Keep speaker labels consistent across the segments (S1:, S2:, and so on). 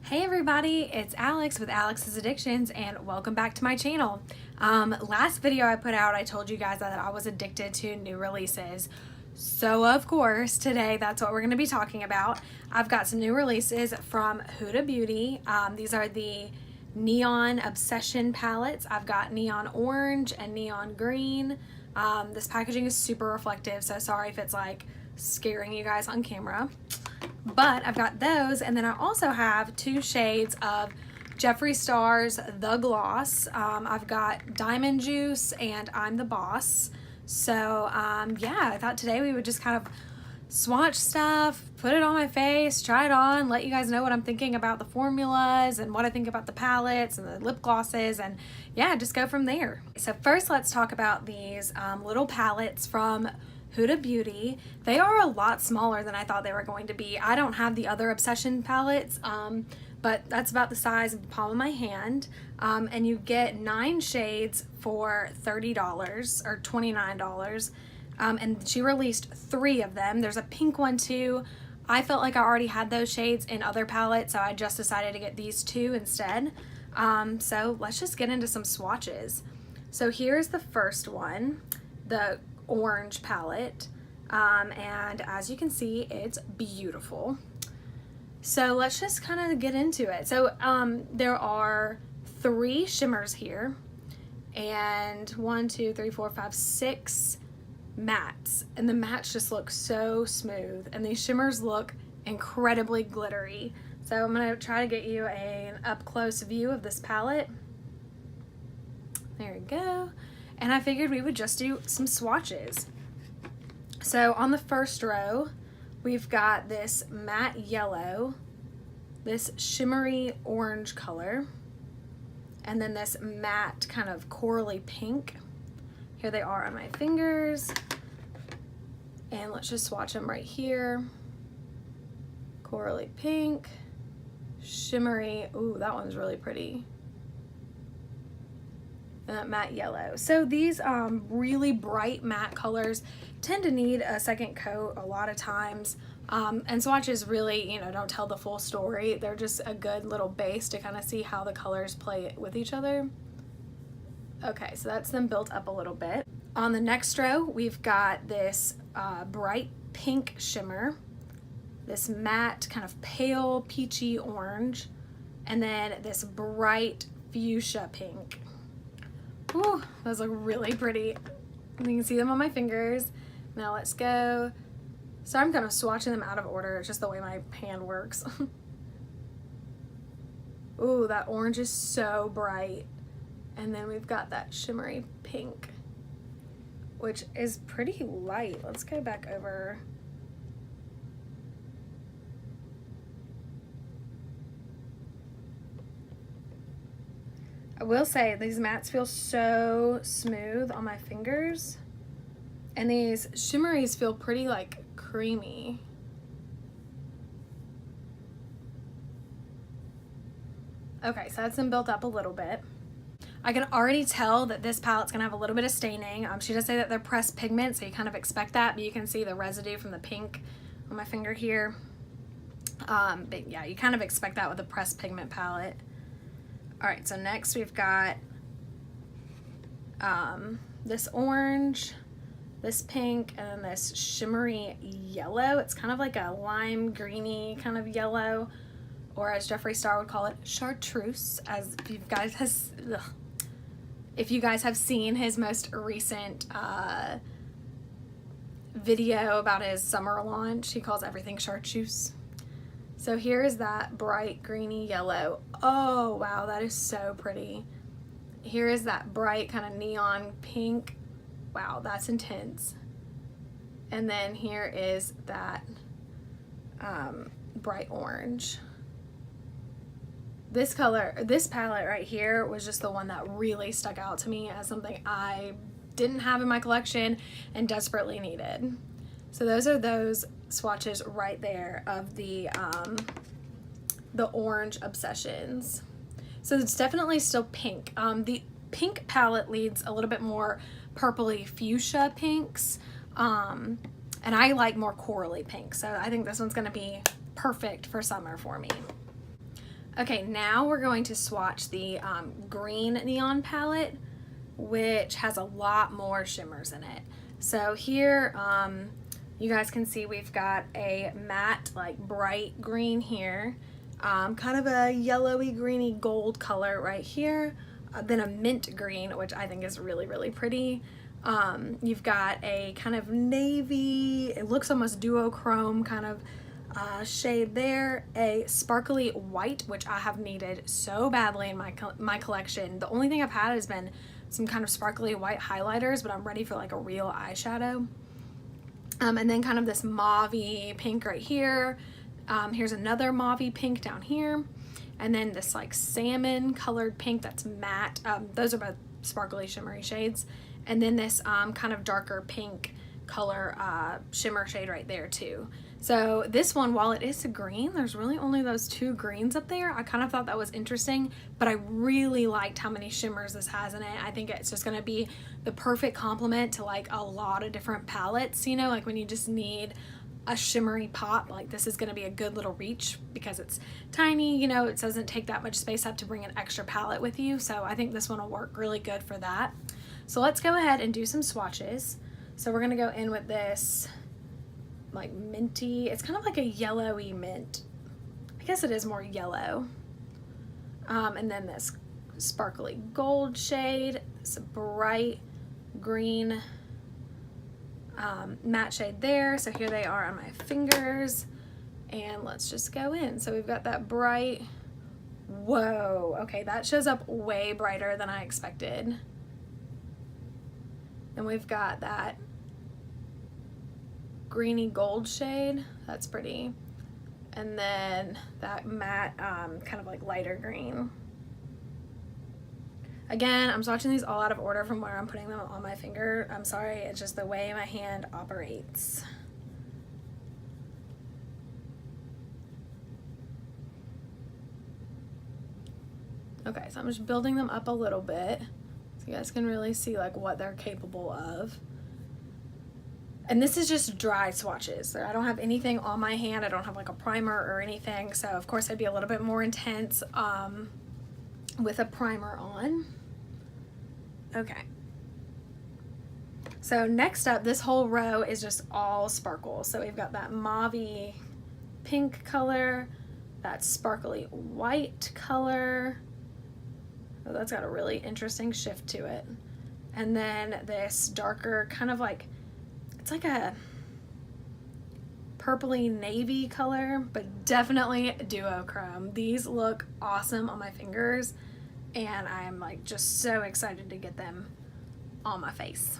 S1: Hey everybody, it's Alex with Alex's Addictions and welcome back to my channel. Last video I put out, I told you guys that I was addicted to new releases. So of course, today that's what we're going to be talking about. I've got some new releases from Huda Beauty. These are the Neon Obsession palettes. I've got neon orange and neon green. This packaging is super reflective, so sorry if it's like scaring you guys on camera. But I've got those, and then I also have two shades of Jeffree Star's The Gloss. I've got Diamond Juice and I'm the Boss. So yeah, I thought today we would just kind of swatch stuff, put it on my face, try it on, let you guys know what I'm thinking about the formulas and what I think about the palettes and the lip glosses, and yeah, just go from there. So first let's talk about these little palettes from Huda Beauty. They are a lot smaller than I thought they were going to be. I don't have the other Obsession palettes, but that's about the size of the palm of my hand. And you get 9 shades for $30 or $29. And she released 3 of them. There's a pink one too. I felt like I already had those shades in other palettes, so I just decided to get these 2 instead. So let's just get into some swatches. So here's the first one, the orange palette, and as you can see, it's beautiful. So let's just kind of get into it. So there are 3 shimmers here, and 1, 2, 3, 4, 5, 6 mattes, and the mattes just look so smooth, and these shimmers look incredibly glittery. So I'm gonna try to get you an up-close view of this palette. There we go. And I figured we would just do some swatches. So on the first row, we've got this matte yellow, this shimmery orange color, and then this matte kind of corally pink. Here they are on my fingers. And let's just swatch them right here. Corally pink, shimmery, ooh, that one's really pretty. And that matte yellow. So these really bright matte colors tend to need a second coat a lot of times. And swatches really, you know, don't tell the full story. They're just a good little base to kind of see how the colors play with each other. Okay, so that's them built up a little bit. On the next row, we've got this bright pink shimmer, this matte kind of pale peachy orange, and then this bright fuchsia pink. Ooh, those look really pretty. You can see them on my fingers. Now let's go. So I'm kind of swatching them out of order. It's just the way my hand works. Ooh, that orange is so bright. And then we've got that shimmery pink, which is pretty light. Let's go back over. I will say these mattes feel so smooth on my fingers, and these shimmeries feel pretty like creamy. Okay, so that's them built up a little bit. I can already tell that this palette's gonna have a little bit of staining. She does say that they're pressed pigment, so you kind of expect that, but you can see the residue from the pink on my finger here. But yeah, you kind of expect that with a pressed pigment palette. All right, so next we've got this orange, this pink, and then this shimmery yellow. It's kind of like a lime greeny kind of yellow, or as Jeffree Star would call it, chartreuse, as if you guys have seen his most recent video about his summer launch, he calls everything chartreuse. So here is that bright greeny yellow. Oh wow, that is so pretty. Here is that bright kind of neon pink. Wow, that's intense. And then here is that bright orange. This color, this palette right here was just the one that really stuck out to me as something I didn't have in my collection and desperately needed. So those are those swatches right there of the orange Obsessions. So it's definitely still pink. The pink palette leads a little bit more purpley fuchsia pinks, and I like more corally pink, so I think this one's gonna be perfect for summer for me. Okay, now we're going to swatch the green neon palette, which has a lot more shimmers in it. So here, you guys can see we've got a matte, like bright green here, kind of a yellowy greeny gold color right here, then a mint green, which I think is really, really pretty. You've got a kind of navy, it looks almost duochrome kind of shade there, a sparkly white, which I have needed so badly in my collection. The only thing I've had has been some kind of sparkly white highlighters, but I'm ready for like a real eyeshadow. And then kind of this mauve-y pink right here. Here's another mauve-y pink down here. And then this like salmon colored pink that's matte. Those are both sparkly shimmery shades. And then this kind of darker pink color shimmer shade right there too. So this one, while it is a green, there's really only those two greens up there. I kind of thought that was interesting, but I really liked how many shimmers this has in it. I think it's just gonna be the perfect complement to like a lot of different palettes, you know, like when you just need a shimmery pop, like this is gonna be a good little reach because it's tiny, you know, it doesn't take that much space up to bring an extra palette with you. So I think this one will work really good for that. So let's go ahead and do some swatches. So we're gonna go in with this like minty, it's kind of like a yellowy mint. I guess it is more yellow. And then this sparkly gold shade, this bright green matte shade there. So here they are on my fingers, and let's just go in. So we've got that bright, whoa, okay, that shows up way brighter than I expected. Then we've got that greeny gold shade, that's pretty. And then that matte kind of like lighter green. Again, I'm swatching these all out of order from where I'm putting them on my finger. I'm sorry, it's just the way my hand operates. Okay, so I'm just building them up a little bit so you guys can really see like what they're capable of. And this is just dry swatches. So I don't have anything on my hand. I don't have like a primer or anything. So of course I'd be a little bit more intense with a primer on. Okay. So next up, this whole row is just all sparkles. So we've got that mauve pink color, that sparkly white color. Oh, that's got a really interesting shift to it. And then this darker kind of like, it's like a purpley navy color, but definitely duochrome. These look awesome on my fingers, and I'm like just so excited to get them on my face.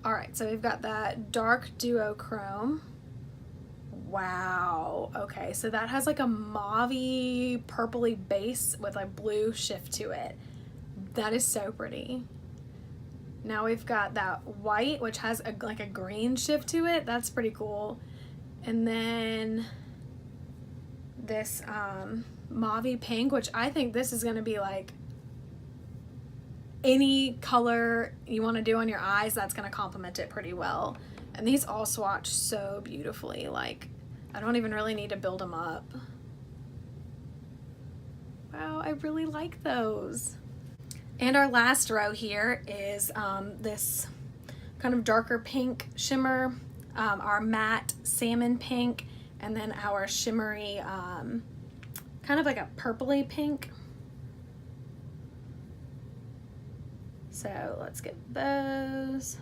S1: All right, so we've got that dark duochrome. Wow, okay, so that has like a mauve-y, purpley base with a blue shift to it. That is so pretty. Now we've got that white, which has like a green shift to it. That's pretty cool. And then this mauve pink, which I think this is gonna be like any color you wanna do on your eyes, that's gonna complement it pretty well. And these all swatch so beautifully. Like, I don't even really need to build them up. Wow, I really like those. And our last row here is this kind of darker pink shimmer, our matte salmon pink, and then our shimmery, kind of like a purpley pink. So let's get those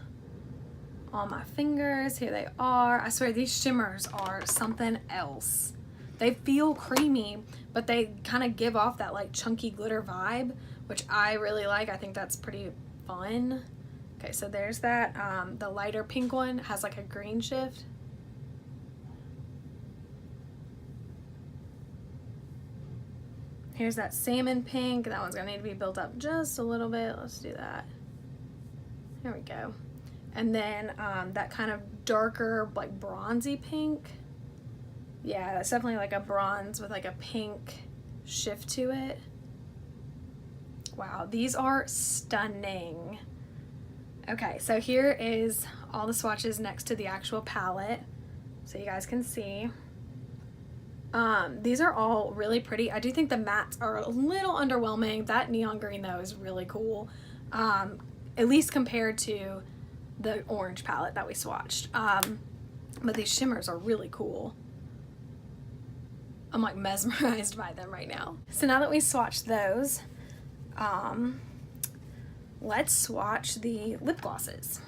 S1: on my fingers. Here they are. I swear these shimmers are something else. They feel creamy, but they kind of give off that like chunky glitter vibe, which I really like. I think that's pretty fun. Okay, so there's that. The lighter pink one has like a green shift. Here's that salmon pink. That one's gonna need to be built up just a little bit. Let's do that. There we go. And then that kind of darker, like bronzy pink. Yeah, that's definitely like a bronze with like a pink shift to it. Wow, these are stunning. Okay, so here is all the swatches next to the actual palette, so you guys can see. These are all really pretty. I do think the mattes are a little underwhelming. That neon green though is really cool, at least compared to the orange palette that we swatched. But these shimmers are really cool. I'm like mesmerized by them right now. So now that we swatched those, let's swatch the lip glosses.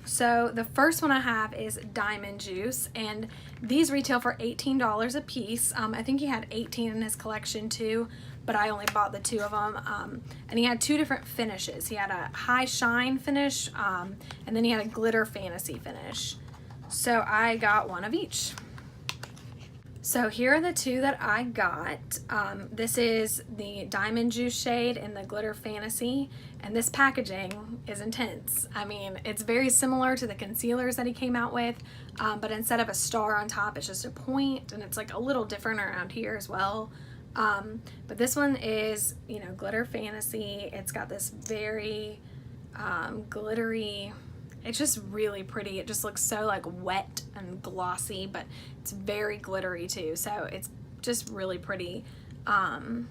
S1: So the first one I have is Diamond Juice, and these retail for $18 a piece. I think he had 18 in his collection too, but I only bought the 2 of them. And he had 2 different finishes. He had a high shine finish, and then he had a glitter fantasy finish. So I got one of each. So here are the 2 that I got. This is the Diamond Juice shade in the Glitter Fantasy, and this packaging is intense. I mean, it's very similar to the concealers that he came out with, but instead of a star on top, it's just a point, and it's like a little different around here as well. But this one is, you know, Glitter Fantasy. It's got this very glittery, it's just really pretty. It just looks so like wet and glossy, but it's very glittery too, so it's just really pretty. And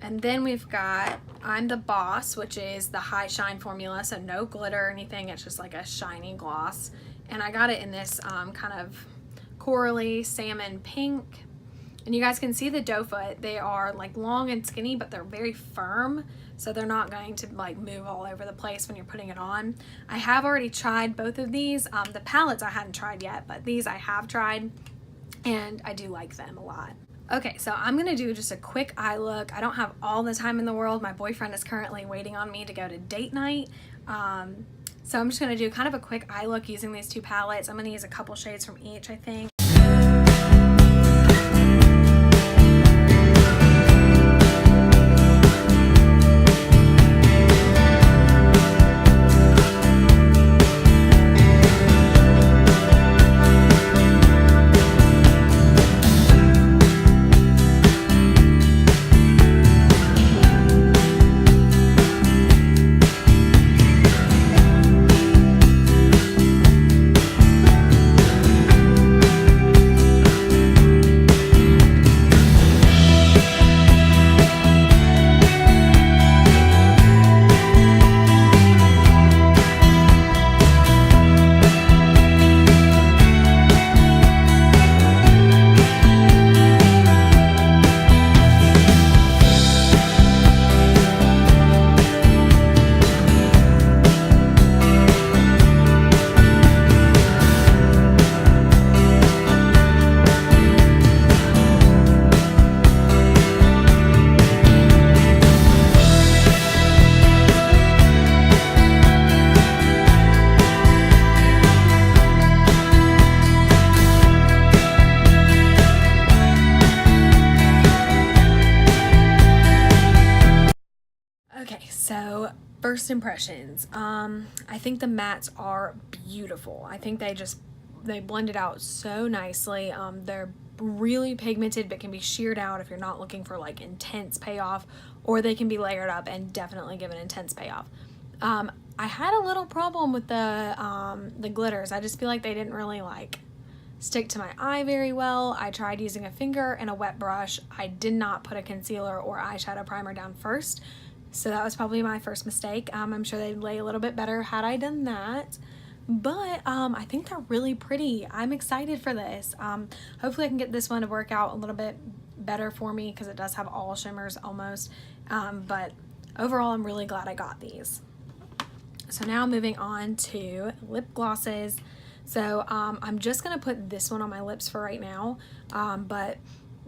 S1: then we've got I'm the Boss, which is the high shine formula, so no glitter or anything, it's just like a shiny gloss. And I got it in this kind of corally salmon pink. And you guys can see the doe foot. They are like long and skinny, but they're very firm, so they're not going to like move all over the place when you're putting it on. I have already tried both of these. The palettes I hadn't tried yet, but these I have tried, and I do like them a lot. Okay, so I'm gonna do just a quick eye look. I don't have all the time in the world. My boyfriend is currently waiting on me to go to date night. So I'm just gonna do kind of a quick eye look using these 2 palettes. I'm gonna use a couple shades from each, I think. So first impressions, I think the mattes are beautiful. I think they blend it out so nicely. They're really pigmented but can be sheared out if you're not looking for like intense payoff, or they can be layered up and definitely give an intense payoff. I had a little problem with the glitters. I just feel like they didn't really like stick to my eye very well. I tried using a finger and a wet brush. I did not put a concealer or eyeshadow primer down first, so that was probably my first mistake. I'm sure they'd lay a little bit better had I done that. But I think they're really pretty. I'm excited for this. Hopefully I can get this one to work out a little bit better for me because it does have all shimmers almost. But overall, I'm really glad I got these. So now moving on to lip glosses. So I'm just gonna put this one on my lips for right now, but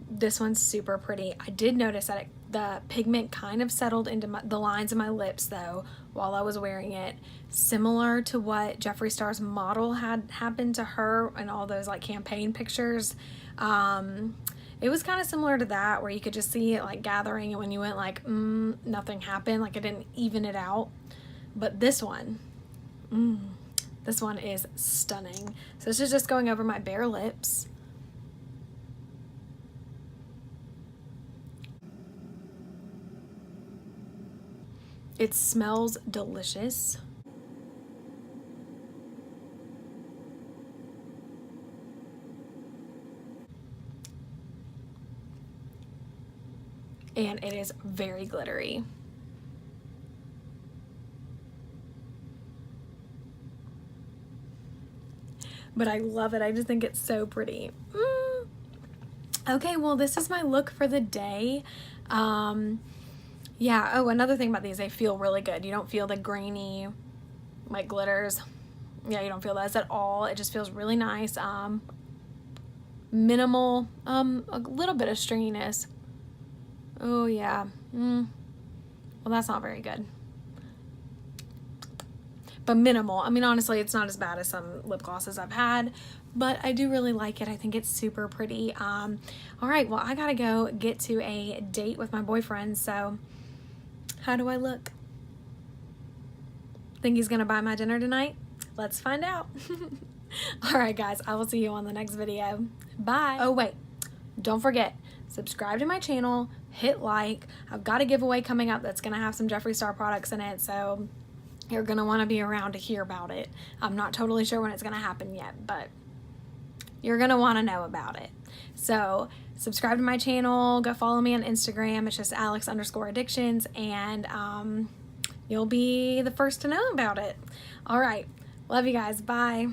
S1: this one's super pretty. I did notice that the pigment kind of settled into the lines of my lips though while I was wearing it, similar to what Jeffree Star's model had happened to her in all those like campaign pictures. It was kind of similar to that, where you could just see it like gathering, and when you went like nothing happened, like it didn't even it out. But this one is stunning. So this is just going over my bare lips. It smells delicious. and it is very glittery. But I love it. I just think it's so pretty. Okay, well, this is my look for the day. Yeah, oh, another thing about these, they feel really good. You don't feel the grainy, like, glitters. Yeah, you don't feel those at all. It just feels really nice. Minimal, a little bit of stringiness. Oh, yeah. Well, that's not very good. But minimal. I mean, honestly, it's not as bad as some lip glosses I've had, but I do really like it. I think it's super pretty. All right, well, I gotta go get to a date with my boyfriend, so how do I look? Think he's gonna buy my dinner tonight? Let's find out. All right, guys, I will see you on the next video. Bye. Oh, wait, don't forget, subscribe to my channel, hit like. I've got a giveaway coming up that's gonna have some Jeffree Star products in it, so you're going to want to be around to hear about it. I'm not totally sure when it's going to happen yet, but you're going to want to know about it. So subscribe to my channel, go follow me on Instagram. It's just Alex_addictions, and you'll be the first to know about it. All right. Love you guys. Bye.